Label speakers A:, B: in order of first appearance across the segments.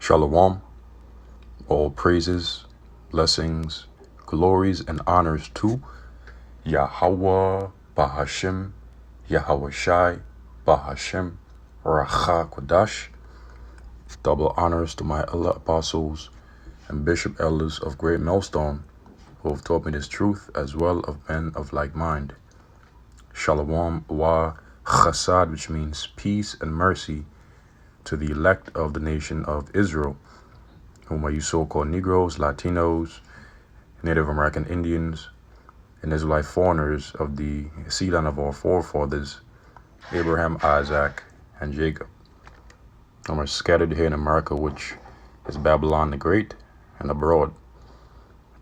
A: Shalom, all praises, blessings, glories, and honors to Yahweh Bahashim, Yahweh Shai Bahashim, Racha Kodash. Double honors to my elder apostles and bishop elders of Great Millstone, who have taught me this truth, as well of men of like mind. Shalom wa chasad, which means peace and mercy, to the elect of the nation of Israel, whom are you so-called Negroes, Latinos, Native American Indians, and Israelite foreigners of the seed line of our forefathers, Abraham, Isaac, and Jacob. And are scattered here in America, which is Babylon the Great, and abroad.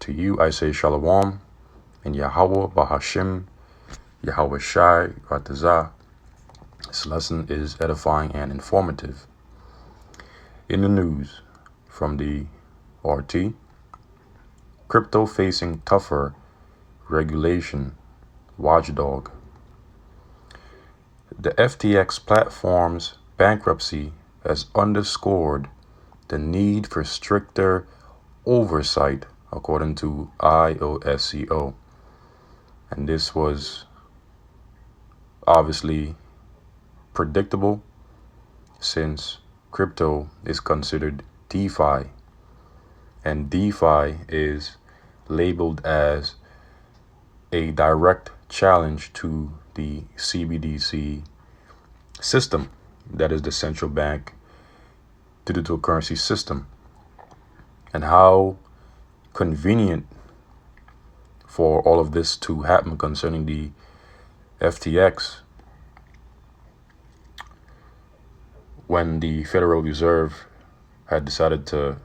A: To you I say Shalom, and Yahweh Bahashim, Yahweh Shai Ratazah. This lesson is edifying and informative. In the news from the RT, crypto facing tougher regulation watchdog. The FTX platform's bankruptcy has underscored the need for stricter oversight, according to IOSCO. And this was obviously predictable, since crypto is considered DeFi, and DeFi is labeled as a direct challenge to the CBDC system, that is the central bank digital currency system. And how convenient for all of this to happen concerning the FTX, when the Federal Reserve had decided to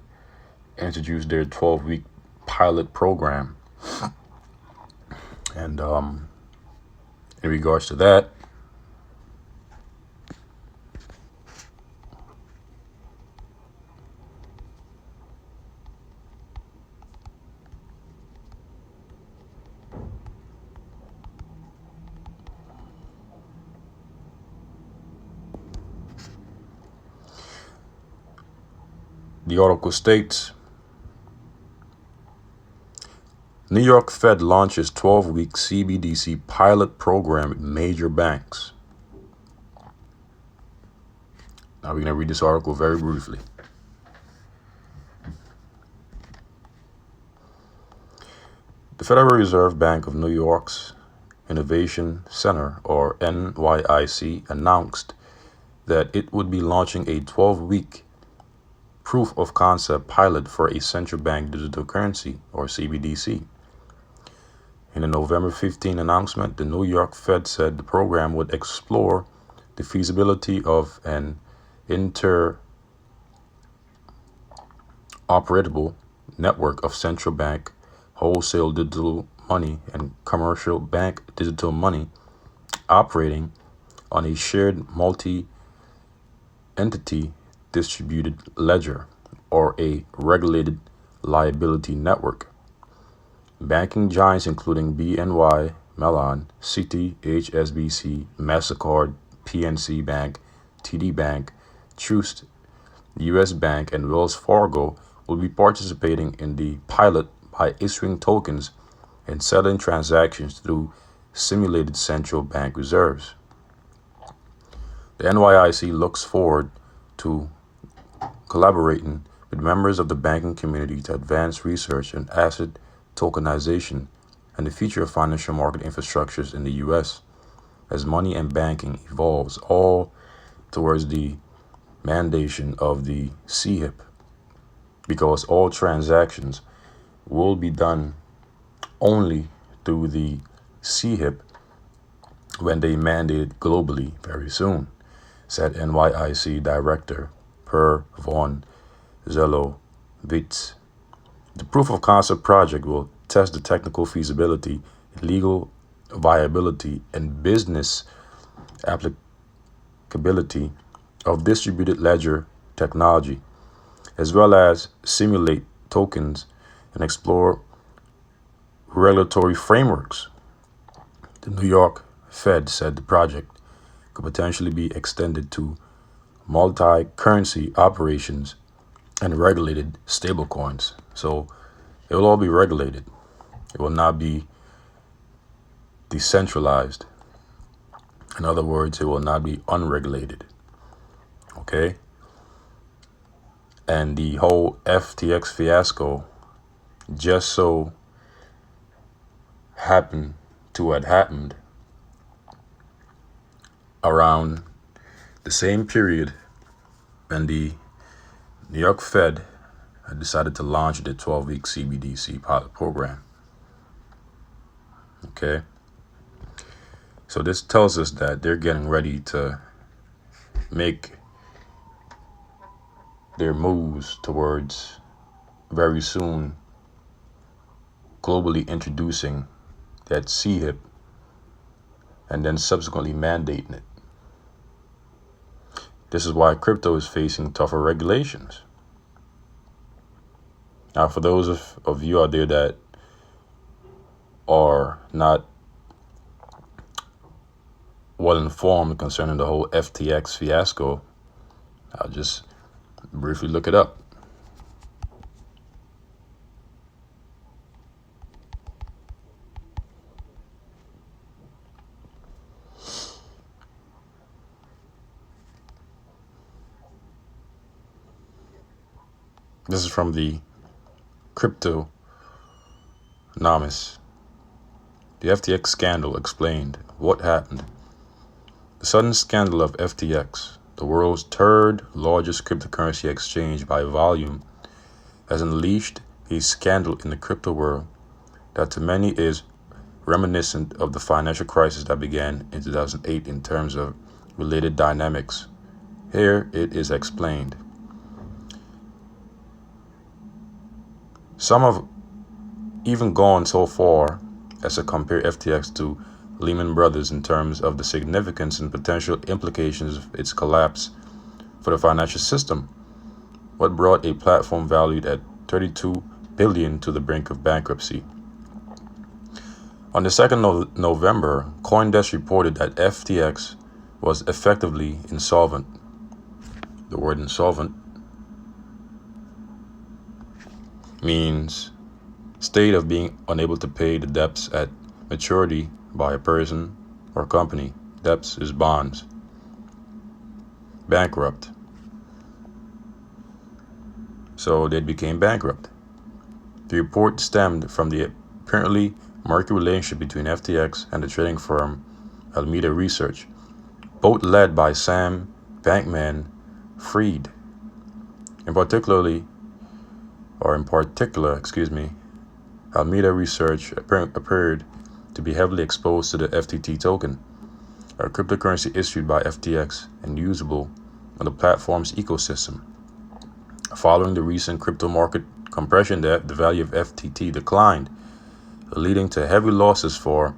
A: introduce their 12-week pilot program. And in regards to that, the article states, New York Fed launches 12-week CBDC pilot program with major banks. Now we're going to read this article very briefly. The Federal Reserve Bank of New York's Innovation Center, or NYIC, announced that it would be launching a 12-week proof of concept pilot for a central bank digital currency, or CBDC. In a November 15 announcement, the New York Fed said the program would explore the feasibility of an interoperable network of central bank wholesale digital money and commercial bank digital money operating on a shared multi-entity distributed ledger, or a regulated liability network. Banking giants including BNY Mellon, Citi, HSBC, MasterCard, PNC Bank, TD Bank, Truist, US Bank, and Wells Fargo will be participating in the pilot by issuing tokens and settling transactions through simulated central bank reserves. The NYIC looks forward to collaborating with members of the banking community to advance research on asset tokenization and the future of financial market infrastructures in the U.S. as money and banking evolves, all towards the mandation of the CHIP, because all transactions will be done only through the CHIP when they mandate it globally very soon, said NYIC Director Per von Zelowitz. The proof of concept project will test the technical feasibility, legal viability, and business applicability of distributed ledger technology, as well as simulate tokens and explore regulatory frameworks. The New York Fed said the project could potentially be extended to multi-currency operations and regulated stablecoins. So it will all be regulated. It will not be decentralized. In other words, it will not be unregulated. Okay? And the whole FTX fiasco just so happened to have happened around the same period when the New York Fed had decided to launch the 12-week CBDC pilot program. Okay? So this tells us that they're getting ready to make their moves towards very soon globally introducing that CHIP and then subsequently mandating it. This is why crypto is facing tougher regulations. Now, for those of you out there that are not well informed concerning the whole FTX fiasco, I'll just briefly look it up. This is from the Cryptonomist. The FTX scandal explained what happened. The sudden scandal of FTX, the world's third largest cryptocurrency exchange by volume, has unleashed a scandal in the crypto world that to many is reminiscent of the financial crisis that began in 2008 in terms of related dynamics. Here it is explained. Some have even gone so far as to compare FTX to Lehman Brothers in terms of the significance and potential implications of its collapse for the financial system, what brought a platform valued at $32 billion to the brink of bankruptcy. On the 2nd of November, CoinDesk reported that FTX was effectively insolvent. The word insolvent means state of being unable to pay the debts at maturity by a person or company. Debts is bonds. Bankrupt. So they became bankrupt. The report stemmed from the apparently murky relationship between FTX and the trading firm Alameda Research, both led by Sam Bankman-Fried. In particular, Alameda Research appeared to be heavily exposed to the FTT token, a cryptocurrency issued by FTX and usable on the platform's ecosystem. Following the recent crypto market compression, the value of FTT declined, leading to heavy losses for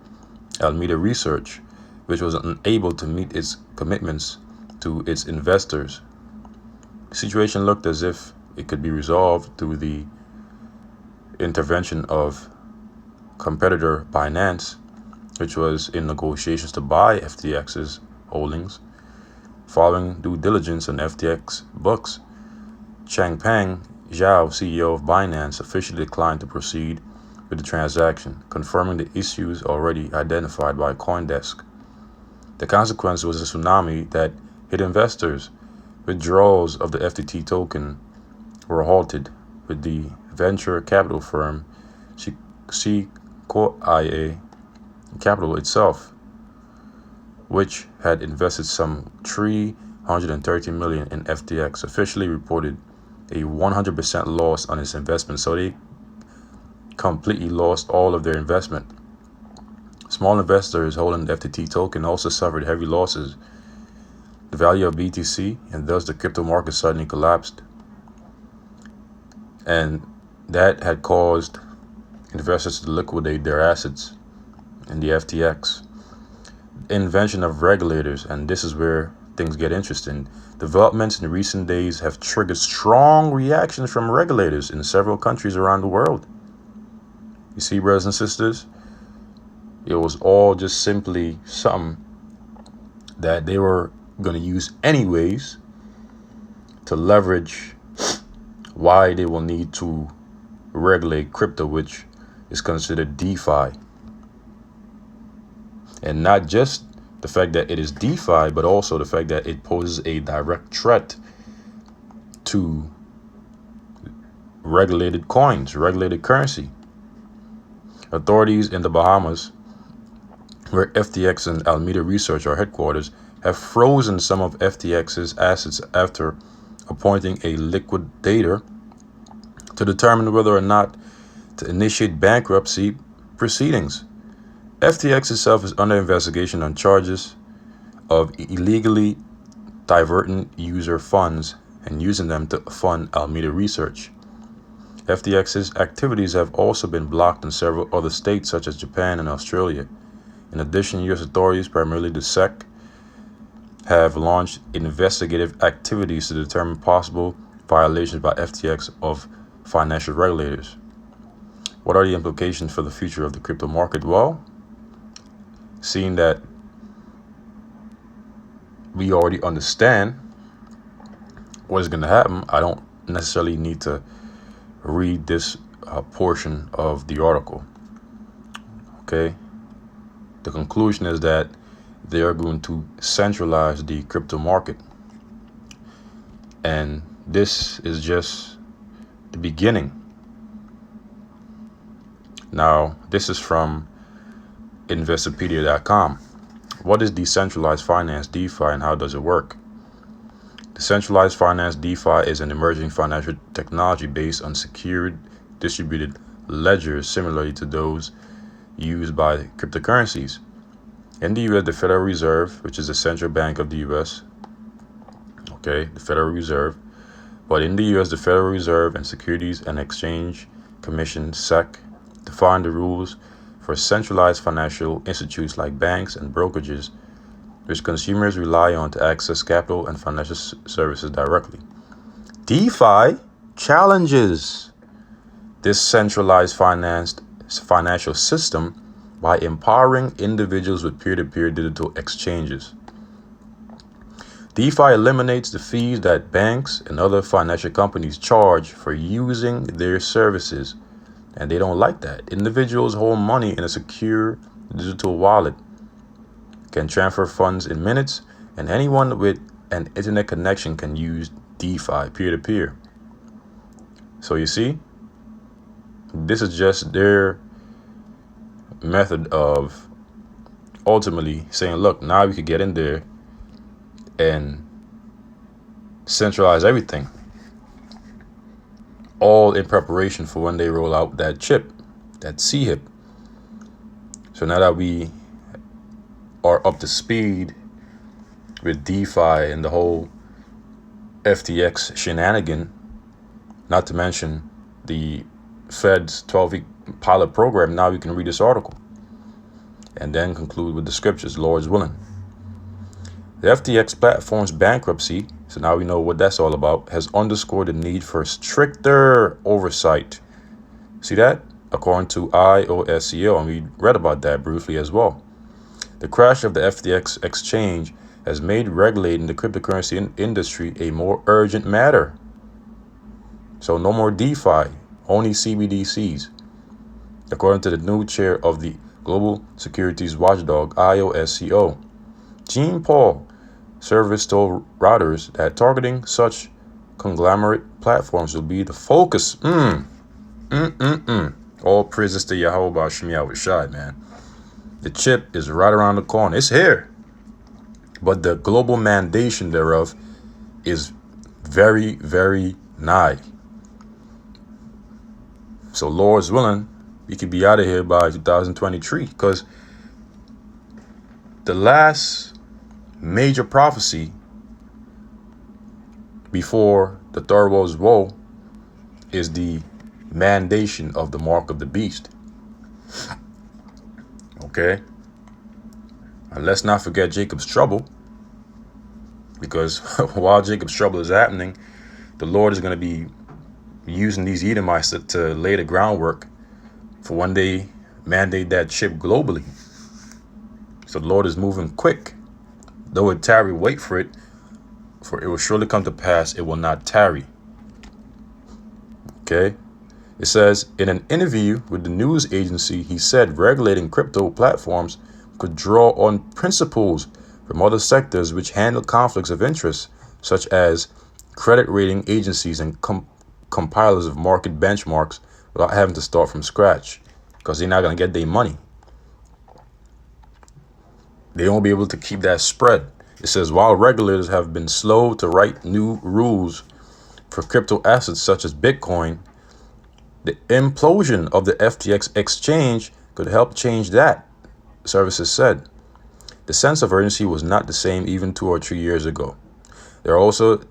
A: Alameda Research, which was unable to meet its commitments to its investors. The situation looked as if it could be resolved through the intervention of competitor Binance, which was in negotiations to buy FTX's holdings. Following due diligence on FTX books, Changpeng Zhao, CEO of Binance, officially declined to proceed with the transaction, confirming the issues already identified by CoinDesk. The consequence was a tsunami that hit investors. Withdrawals of the FTT token were halted, with the venture capital firm Sequoia Capital itself, which had invested some $330 million in FTX, officially reported a 100% loss on its investment. So they completely lost all of their investment. Small investors holding the FTT token also suffered heavy losses. The value of BTC and thus the crypto market suddenly collapsed. And that had caused investors to liquidate their assets in the FTX. Invention of regulators, and this is where things get interesting. Developments in recent days have triggered strong reactions from regulators in several countries around the world. You see, brothers and sisters, it was all just simply something that they were going to use anyways to leverage why they will need to regulate crypto, which is considered DeFi. And not just the fact that it is DeFi, but also the fact that it poses a direct threat to regulated coins, regulated currency. Authorities in the Bahamas, where FTX and Alameda Research are headquarters, have frozen some of FTX's assets after appointing a liquidator to determine whether or not to initiate bankruptcy proceedings. FTX itself is under investigation on charges of illegally diverting user funds and using them to fund Alameda Research. FTX's activities have also been blocked in several other states such as Japan and Australia. In addition, U.S. authorities, primarily the SEC, have launched investigative activities to determine possible violations by FTX of financial regulators. What are the implications for the future of the crypto market? Well, seeing that we already understand what is going to happen, I don't necessarily need to read this portion of the article. Okay. The conclusion is that they are going to centralize the crypto market. And this is just the beginning. Now, this is from Investopedia.com. What is decentralized finance, DeFi, and how does it work? Decentralized finance, DeFi, is an emerging financial technology based on secured distributed ledgers similarly to those used by cryptocurrencies. In the U.S., the Federal Reserve, which is the central bank of the U.S., okay, the Federal Reserve, but in the U.S., the Federal Reserve and Securities and Exchange Commission, SEC, define the rules for centralized financial institutes like banks and brokerages, which consumers rely on to access capital and financial services directly. DeFi challenges this centralized financial system by empowering individuals with peer-to-peer digital exchanges. DeFi eliminates the fees that banks and other financial companies charge for using their services, and they don't like that. Individuals hold money in a secure digital wallet, can transfer funds in minutes, and anyone with an internet connection can use DeFi, peer-to-peer. So you see, this is just their method of ultimately saying, look, now we could get in there and centralize everything, all in preparation for when they roll out that chip, that CHIP. So now that we are up to speed with DeFi and the whole FTX shenanigan, not to mention the Fed's 12-week pilot program, now you can read this article and then conclude with the scriptures, Lord's willing. The FTX platform's bankruptcy, so now we know what that's all about, has underscored the need for stricter oversight. See that? According to IOSCO, and we read about that briefly as well. The crash of the FTX exchange has made regulating the cryptocurrency industry a more urgent matter. So no more DeFi, only CBDCs. According to the new chair of the Global Securities Watchdog, IOSCO, Jean Paul Service told Reuters that targeting such conglomerate platforms will be the focus. All praises to Yahweh Ba'Shem Yahweh Shai, man. The chip is right around the corner. It's here. But the global mandation thereof is very, very nigh. So Lord's willing, we could be out of here by 2023, because the last major prophecy before the third world's woe is the mandation of the mark of the beast. Okay? And let's not forget Jacob's trouble, because while Jacob's trouble is happening, the Lord is going to be using these Edomites to lay the groundwork for when they mandate that chip globally. So the Lord is moving quick. Though it tarry, wait for it will surely come to pass. It will not tarry. Okay. It says, in an interview with the news agency, he said regulating crypto platforms could draw on principles from other sectors which handle conflicts of interest, such as credit rating agencies and compilers of market benchmarks, without having to start from scratch, because they're not going to get their money. They won't be able to keep that spread. It says, while regulators have been slow to write new rules for crypto assets such as Bitcoin, the implosion of the FTX exchange could help change that, services said. The sense of urgency was not the same even 2 or 3 years ago. There are also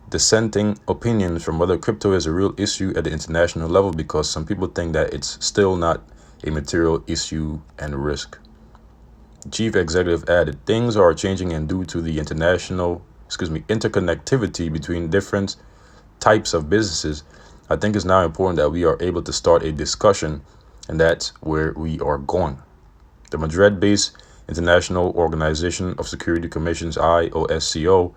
A: dissenting opinions from whether crypto is a real issue at the international level, because some people think that it's still not a material issue and risk. The chief executive added, things are changing, and due to the interconnectivity between different types of businesses, I think it's now important that we are able to start a discussion, and that's where we are going. The Madrid-based International Organization of Security Commissions, IOSCO,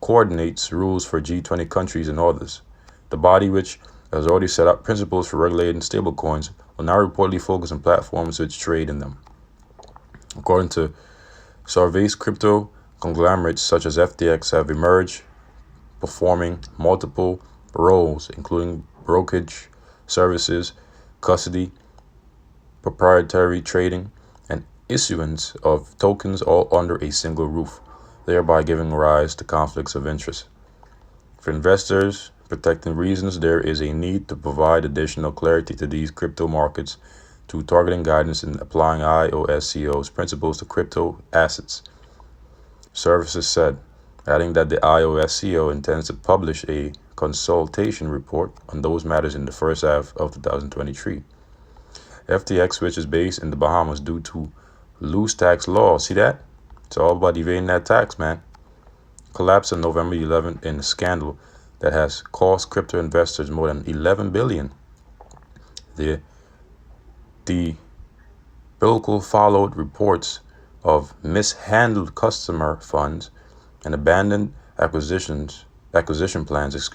A: coordinates rules for G20 countries and others. The body, which has already set up principles for regulating stablecoins, will now reportedly focus on platforms which trade in them. According to surveys, crypto conglomerates such as FTX have emerged, performing multiple roles, including brokerage services, custody, proprietary trading, and issuance of tokens, all under a single roof, thereby giving rise to conflicts of interest. For investors protecting reasons, there is a need to provide additional clarity to these crypto markets through targeting guidance in applying IOSCO's principles to crypto assets, services said, adding that the IOSCO intends to publish a consultation report on those matters in the first half of 2023. FTX, which is based in the Bahamas due to loose tax laws, see that? It's all about evading that tax, man. Collapsed on November 11th in a scandal that has cost crypto investors more than $11 billion. The bill followed reports of mishandled customer funds and abandoned acquisition plans,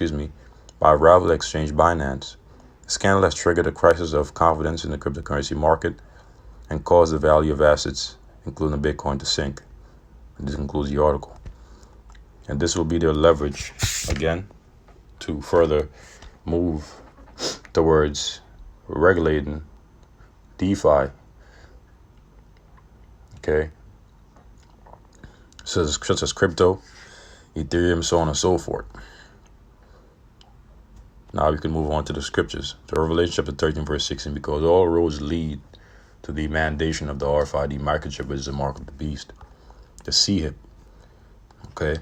A: by rival exchange Binance. The scandal has triggered a crisis of confidence in the cryptocurrency market and caused the value of assets, including Bitcoin, to sink. And this concludes the article. And this will be their leverage, again, to further move towards regulating DeFi. Okay. Such as crypto, Ethereum, so on and so forth. Now we can move on to the scriptures. To Revelation chapter 13, verse 16, because all roads lead to the mandation of the RFID microchip, which is the mark of the beast, the CHIP. Okay.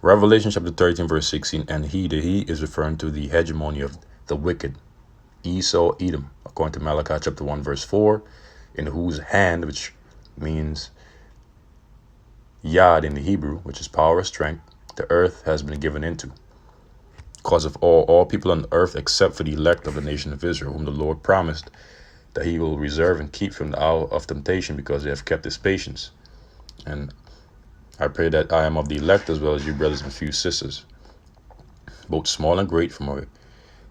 A: Revelation chapter 13, verse 16, and the he is referring to the hegemony of the wicked, Esau, Edom, according to Malachi chapter 1, verse 4, in whose hand, which means Yad in the Hebrew, which is power or strength, the earth has been given into. Because of all people on earth except for the elect of the nation of Israel, whom the Lord promised that he will reserve and keep from the hour of temptation, because they have kept his patience. And I pray that I am of the elect, as well as you brothers and few sisters, both small and great, from a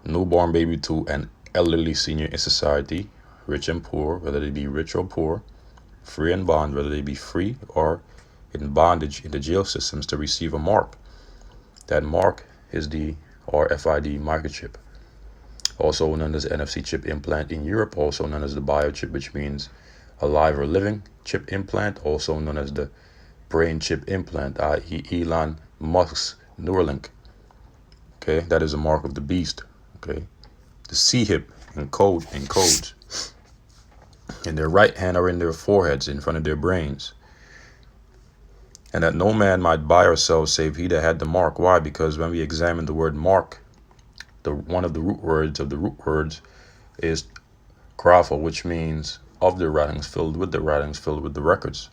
A: newborn baby to an elderly senior in society, rich and poor, whether they be rich or poor, free and bond, whether they be free or in bondage in the jail systems, to receive a mark. That mark is the RFID microchip, also known as NFC chip implant in Europe, also known as the biochip, which means alive or living chip implant, also known as the brain chip implant, i.e. Elon Musk's Neuralink. Okay, that is a mark of the beast. Okay, the CHIP encodes in their right hand or in their foreheads, in front of their brains. And that no man might buy or sell save he that had the mark. Why? Because when we examine the word mark, one of the root words is grapho, which means of the writings, filled with the writings, filled with the records.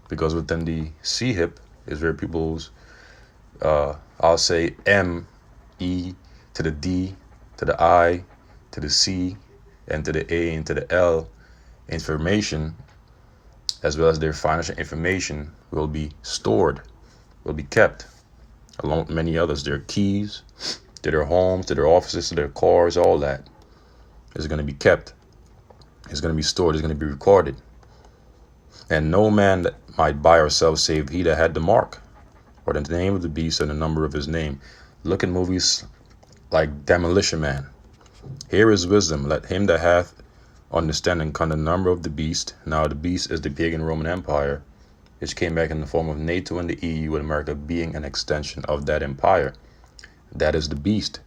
A: Because within the CHIP is where people's, I'll say M, E to the D, to the I, to the C, and to the A, and to the L information, as well as their financial information, will be stored, will be kept, along with many others. Their keys, to their homes, to their offices, to their cars, all that is going to be kept. It's going to be stored. It's going to be recorded. And no man that might buy or sell save he that had the mark, or the name of the beast, and the number of his name. Look at movies like Demolition Man. Here is wisdom. Let him that hath understanding count the number of the beast. Now the beast is the pagan Roman Empire, which came back in the form of NATO and the EU, with America being an extension of that empire. That is the beast.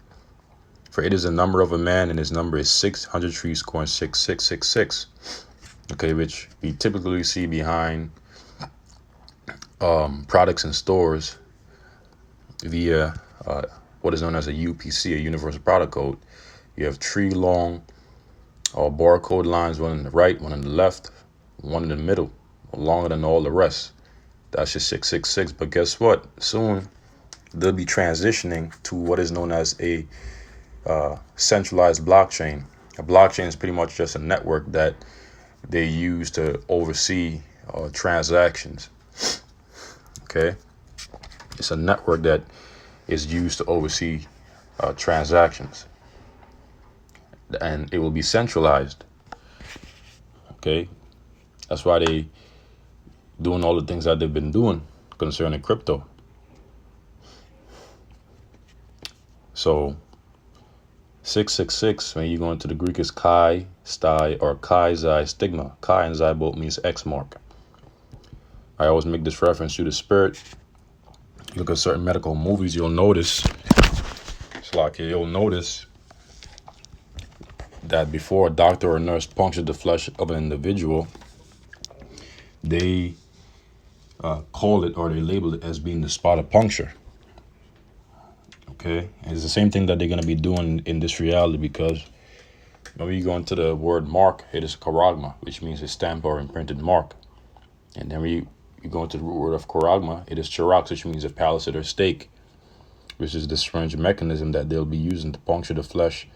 A: For it is the number of a man, and his number is 666. Okay, which we typically see behind products in stores via what is known as a UPC, a Universal Product Code. You have 3 long barcode lines, one on the right, one on the left, one in the middle, longer than all the rest. That's just 666. But guess what? Soon they'll be transitioning to what is known as a centralized blockchain. A blockchain is pretty much just a network that they use to oversee transactions. Okay, it's a network that is used to oversee transactions, and it will be centralized. Okay, that's why they doing all the things that they've been doing concerning crypto. So 666, when you go into the Greek, is Chi, Stai, or Chi, Xi, Stigma. Chi and Xi both means X mark. I always make this reference to the spirit. You look at certain medical movies, you'll notice, you'll notice that before a doctor or nurse punctures the flesh of an individual, they call it, or they label it as being the spot of puncture. Okay, and it's the same thing that they're going to be doing in this reality, because when you go into the word mark, it is charagma, which means a stamp or imprinted mark. And then you go into the root word of charagma, it is charax, which means a palisade or stake, which is the strange mechanism that they'll be using to puncture the flesh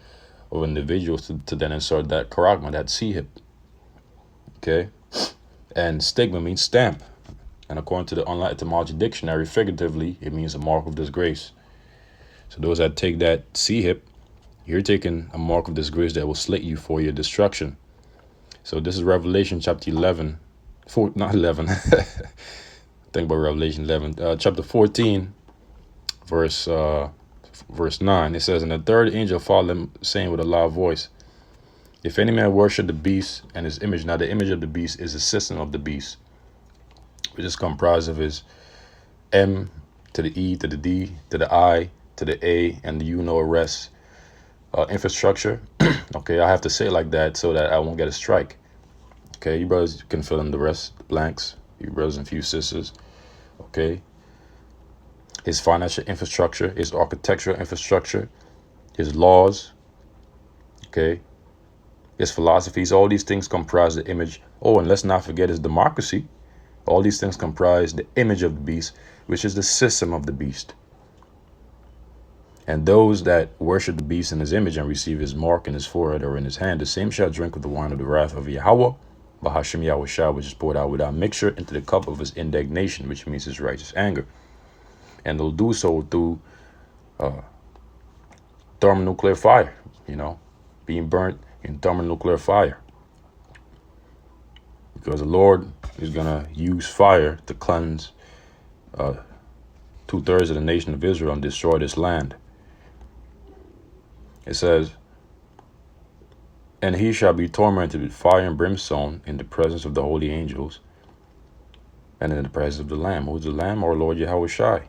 A: of individuals to then insert that charagma, that C-hip. Okay, and stigma means stamp. And according to the Online Etymology Dictionary, figuratively, it means a mark of disgrace. So those that take that C-hip, you're taking a mark of disgrace that will slate you for your destruction. So this is Revelation chapter 11. Think about Revelation 11. Chapter 14, verse 9. It says, "And the third angel followed them, saying with a loud voice, If any man worship the beast and his image." Now the image of the beast is the system of the beast, which is comprised of his M to the E to the D to the I to the A and the rest infrastructure. Okay, I have to say it like that so that I won't get a strike. Okay, you brothers can fill in the rest, the blanks, you brothers and few sisters. Okay, his financial infrastructure, his architectural infrastructure, his laws, okay, his philosophies, all these things comprise the image. Oh, and let's not forget his democracy. All these things comprise the image of the beast, which is the system of the beast. And those that worship the beast in his image and receive his mark in his forehead or in his hand, the same shall drink of the wine of the wrath of Yahweh, Bahashim Yahushua, which is poured out without mixture into the cup of his indignation, which means his righteous anger. And they'll do so through thermonuclear fire, being burnt in thermonuclear fire. Because the Lord is going to use fire to cleanse 2/3 of the nation of Israel and destroy this land. It says, "And he shall be tormented with fire and brimstone in the presence of the holy angels and in the presence of the Lamb." Who is the Lamb? Our Lord Yahushua.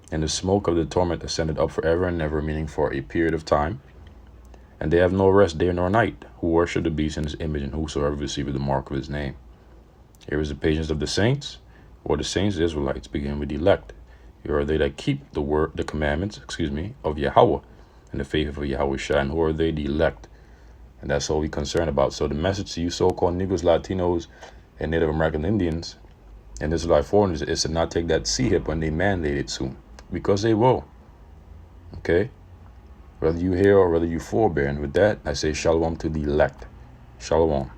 A: "And the smoke of the torment ascended up forever and ever," meaning for a period of time. "And they have no rest day nor night, who worship the beast in his image, and whosoever receiveth the mark of his name." Here is the patience of the saints, or the saints, the Israelites, begin with the elect. Here are they that keep the commandments, of Yahweh, and the faith of Yahushua. And who are they? The elect. And that's all we're concerned about. So the message to you so-called Negroes, Latinos, and Native American Indians, and Israelite foreigners, is to not take that C-hip when they mandate it soon. Because they will. Okay? Whether you hear or whether you forbear. And with that, I say shalom to the elect. Shalom.